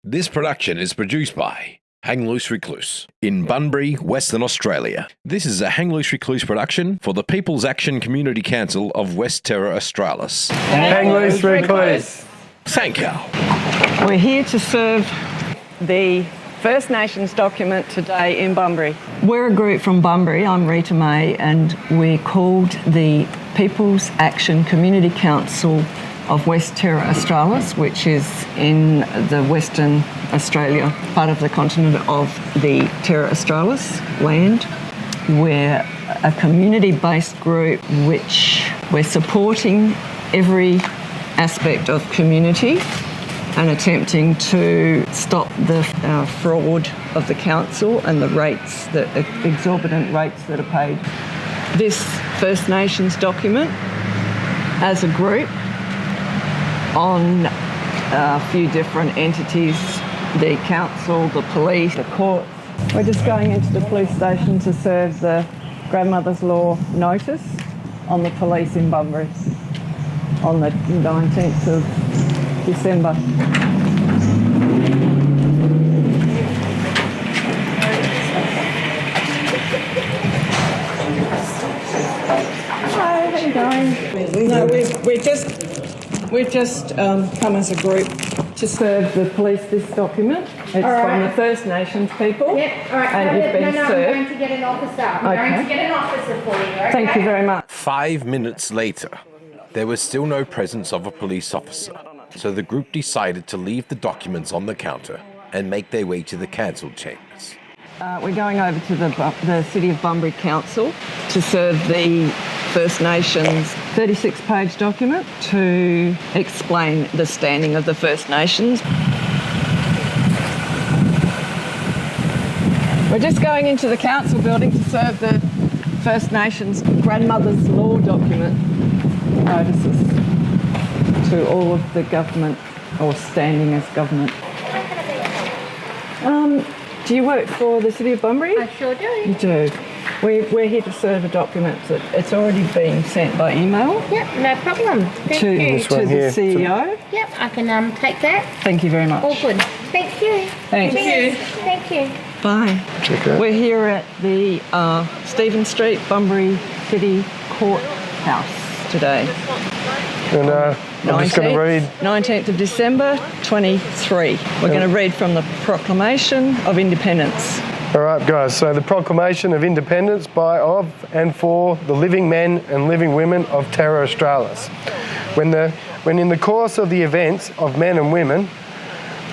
This production is produced by Hang Loose Recluse in Bunbury, Western Australia. This is a Hang Loose Recluse production for the People's Action Community Council of West Terra Australis. Hang Loose Recluse. Thank you. We're here to serve the First Nations document today in Bunbury. We're a group from Bunbury. I'm Rita May, and we're called the People's Action Community Council of West Terra Australis, which is in the Western Australia, part of the continent of the Terra Australis land. We're a community-based group which we're supporting every aspect of community and attempting to stop the fraud of the council and the rates, the exorbitant rates that are paid. This First Nations document, as a group, on a few different entities, the council, the police, the courts. We're just going into the police station to serve the grandmother's law notice on the police in Bunbury on the 19th of December. Hi, how you going? No, we've just come as a group to serve the police this document. It's from the First Nations people. Yep, all right. And you've been served. I'm going to get an officer. I'm going to get an officer for you, okay? Thank you very much. 5 minutes later, there was still no presence of a police officer, so the group decided to leave the documents on the counter and make their way to the council chambers. We're going over to the City of Bunbury Council to serve the First Nations 36-page document to explain the standing of the First Nations. We're just going into the council building to serve the First Nations grandmother's law document notices to all of the government or standing as government. Do you work for the City of Bunbury? I sure do. You do. We're here to serve a document that it's already been sent by email. Yep, no problem. Thank to you. the CEO. Yep, I can take that. Thank you very much. All good. Thank you. Thanks. Cheers. Thank you. Bye. Check out. We're here at the Stephen Street Bunbury City Courthouse today. And I'm just going to read. 19th of December 23. We're going to read from the Proclamation of Independence. All right, guys. So the Proclamation of Independence by, of, and for the living men and living women of Terra Australis. When in the course of the events of men and women,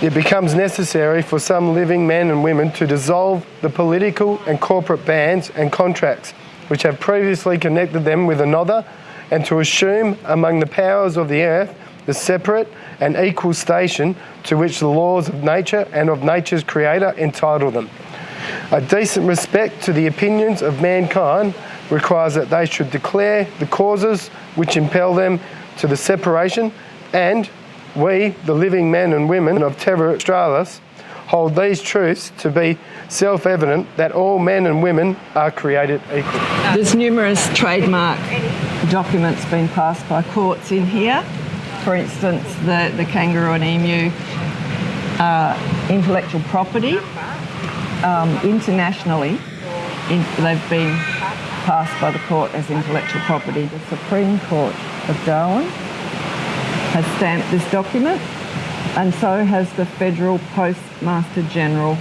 it becomes necessary for some living men and women to dissolve the political and corporate bands and contracts which have previously connected them with another, and to assume among the powers of the earth the separate and equal station to which the laws of nature and of nature's creator entitle them. A decent respect to the opinions of mankind requires that they should declare the causes which impel them to the separation, and we, the living men and women of Terra Australis, hold these truths to be self-evident, that all men and women are created equal. There's numerous trademark documents being passed by courts in here. For instance, the kangaroo and emu intellectual property. Internationally, they've been passed by the court as intellectual property. The Supreme Court of Darwin has stamped this document, and so has the Federal Postmaster General.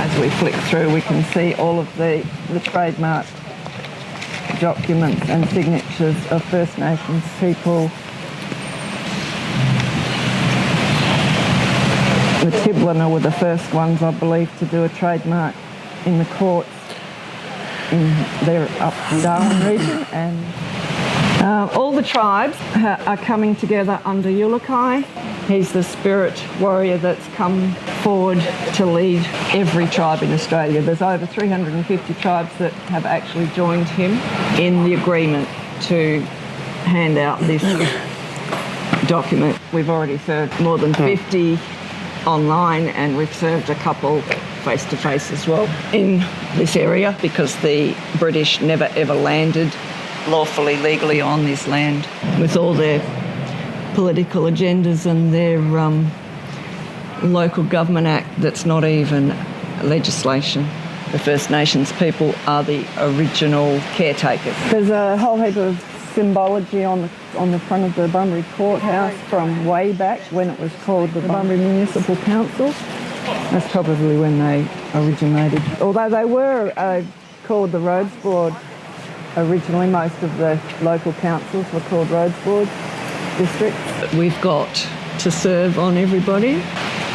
As we flick through, we can see all of the trademark documents and signatures of First Nations people. The Tiblina were the first ones, I believe, to do a trademark in the courts in their up Darwin region, and all the tribes are coming together under Yulukai. He's the spirit warrior that's come forward to lead every tribe in Australia. There's over 350 tribes that have actually joined him in the agreement to hand out this document. We've already served more than 50 online, and we've served a couple face-to-face as well in this area, because the British never ever landed lawfully, legally on this land with all their political agendas and their local government act that's not even legislation. The First Nations people are the original caretakers. There's a whole heap of symbology on the front of the Bunbury Courthouse from way back when it was called the Bunbury Municipal Council. That's probably when they originated. Although they were called the Roads Board originally, most of the local councils were called Roads Board districts. We've got to serve on everybody.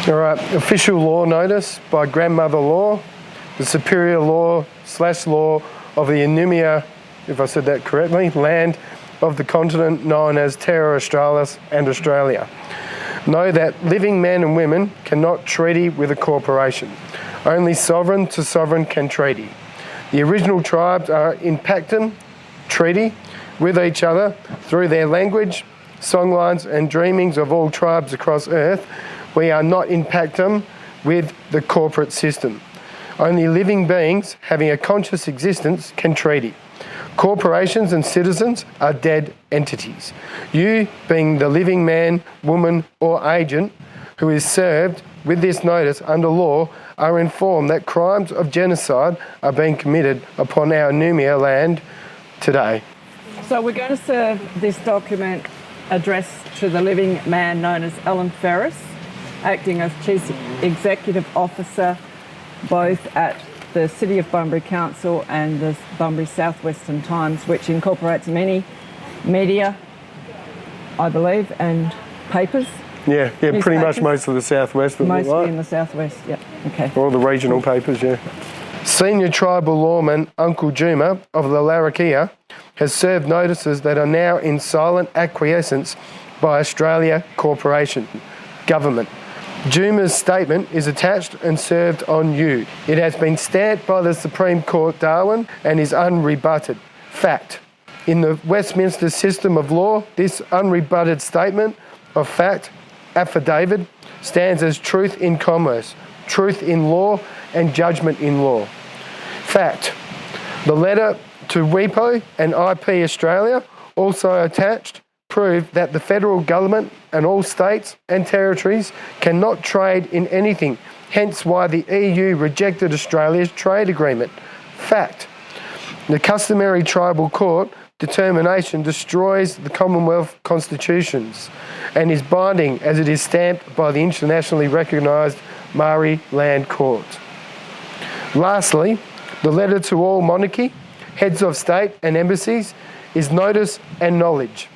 All right, official law notice by Grandmother Law, the superior law / law of the Enumia, if I said that correctly, land of the continent known as Terra Australis and Australia. Know that living men and women cannot treaty with a corporation. Only sovereign to sovereign can treaty. The original tribes are in pactum, treaty, with each other through their language, songlines and dreamings of all tribes across earth. We are not in pactum with the corporate system. Only living beings having a conscious existence can treaty. Corporations and citizens are dead entities. You, being the living man, woman or agent who is served with this notice under law, are informed that crimes of genocide are being committed upon our Enumia land today. So we're going to serve this document addressed to the living man known as Alan Ferris, acting as Chief Executive Officer both at the City of Bunbury Council and the Bunbury South Western Times, which incorporates many media, I believe, and papers. Yeah, pretty much most of the southwest. Mostly in the southwest, yeah. Okay. All the regional papers, yeah. Senior tribal lawman Uncle Juma of the Larrakia has served notices that are now in silent acquiescence by Australia Corporation Government. Juma's statement is attached and served on you. It has been stamped by the Supreme Court Darwin and is unrebutted. Fact. In the Westminster system of law, this unrebutted statement of fact, affidavit, stands as truth in commerce, truth in law and judgment in law. Fact. The letter to WIPO and IP Australia, also attached, proved that the federal government and all states and territories cannot trade in anything, hence why the EU rejected Australia's trade agreement. Fact. The customary tribal court determination destroys the Commonwealth constitutions and is binding as it is stamped by the internationally recognised Maori Land Court. Lastly, the letter to all monarchy, heads of state and embassies is notice and knowledge.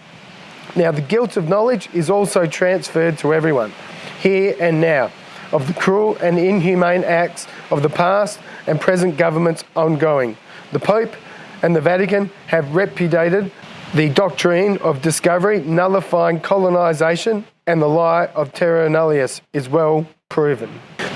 Now, the guilt of knowledge is also transferred to everyone, here and now, of the cruel and inhumane acts of the past and present governments ongoing. The Pope and the Vatican have repudiated the doctrine of discovery, nullifying colonisation, and the lie of terra nullius is well proven.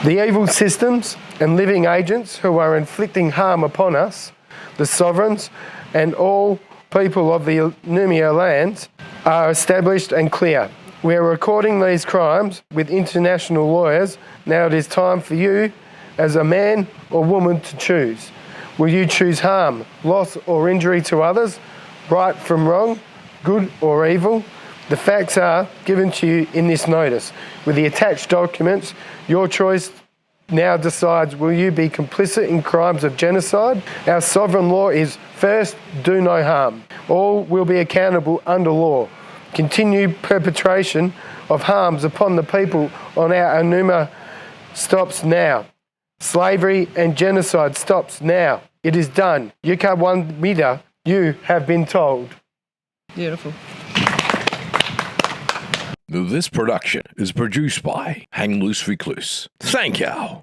The evil systems and living agents who are inflicting harm upon us, the sovereigns and all people of the Enumia lands, are established and clear. We are recording these crimes with international lawyers. Now it is time for you, as a man or woman, to choose. Will you choose harm, loss or injury to others, right from wrong, good or evil? The facts are given to you in this notice. With the attached documents, your choice now decides, will you be complicit in crimes of genocide? Our sovereign law is, first, do no harm. All will be accountable under law. Continued perpetration of harms upon the people on our Enumia stops now. Slavery and genocide stops now. It is done. Yuka wan mida, you have been told. Beautiful. This production is produced by Hang Loose Recluse. Thank you.